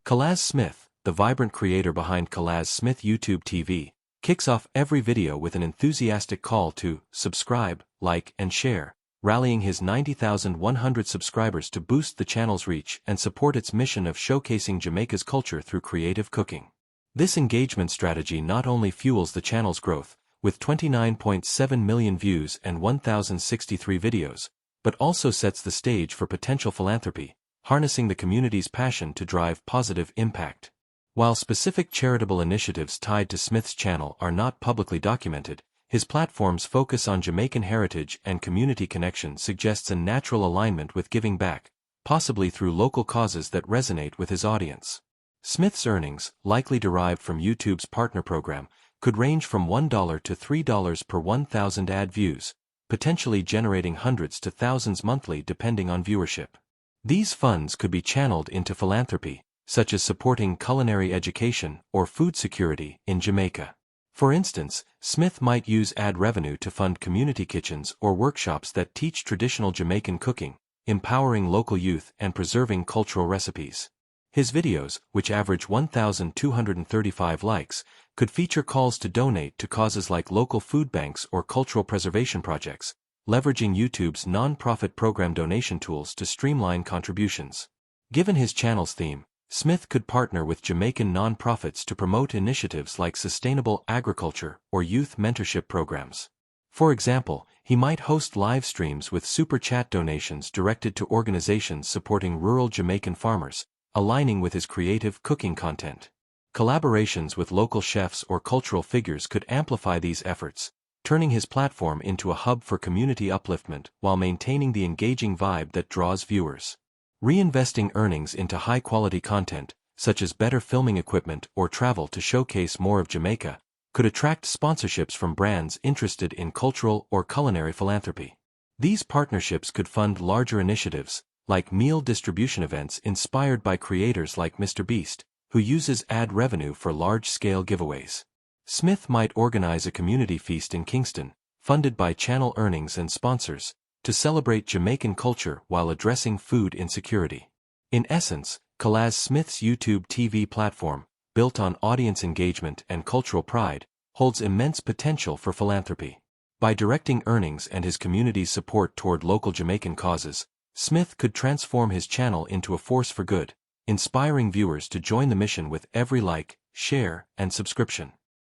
Collaz Smith, the vibrant creator behind Collaz Smith YouTube TV, kicks off every video with an enthusiastic call to subscribe, like, and share, rallying his 90,100 subscribers to boost the channel's reach and support its mission of showcasing Jamaica's culture through creative cooking. This engagement strategy not only fuels the channel's growth, with 29.7 million views and 1,063 videos, but also sets the stage for potential philanthropy, harnessing the community's passion to drive positive impact. While specific charitable initiatives tied to Smith's channel are not publicly documented, his platform's focus on Jamaican heritage and community connection suggests a natural alignment with giving back, possibly through local causes that resonate with his audience. Smith's earnings, likely derived from YouTube's partner program, could range from $1 to $3 per 1,000 ad views, potentially generating hundreds to thousands monthly depending on viewership. These funds could be channeled into philanthropy, such as supporting culinary education or food security in Jamaica. For instance, Smith might use ad revenue to fund community kitchens or workshops that teach traditional Jamaican cooking, empowering local youth and preserving cultural recipes. His videos, which average 1,235 likes, could feature calls to donate to causes like local food banks or cultural preservation projects, leveraging YouTube's non-profit program donation tools to streamline contributions. Given his channel's theme, Smith could partner with Jamaican non-profits to promote initiatives like sustainable agriculture or youth mentorship programs. For example, he might host live streams with super chat donations directed to organizations supporting rural Jamaican farmers, aligning with his creative cooking content. Collaborations with local chefs or cultural figures could amplify these efforts, turning his platform into a hub for community upliftment while maintaining the engaging vibe that draws viewers. Reinvesting earnings into high-quality content, such as better filming equipment or travel to showcase more of Jamaica, could attract sponsorships from brands interested in cultural or culinary philanthropy. These partnerships could fund larger initiatives, like meal distribution events inspired by creators like Mr. Beast, who uses ad revenue for large-scale giveaways. Smith might organize a community feast in Kingston, funded by channel earnings and sponsors, to celebrate Jamaican culture while addressing food insecurity. In essence, Collaz Smith's YouTube TV platform, built on audience engagement and cultural pride, holds immense potential for philanthropy. By directing earnings and his community's support toward local Jamaican causes, Smith could transform his channel into a force for good, inspiring viewers to join the mission with every like, share, and subscription.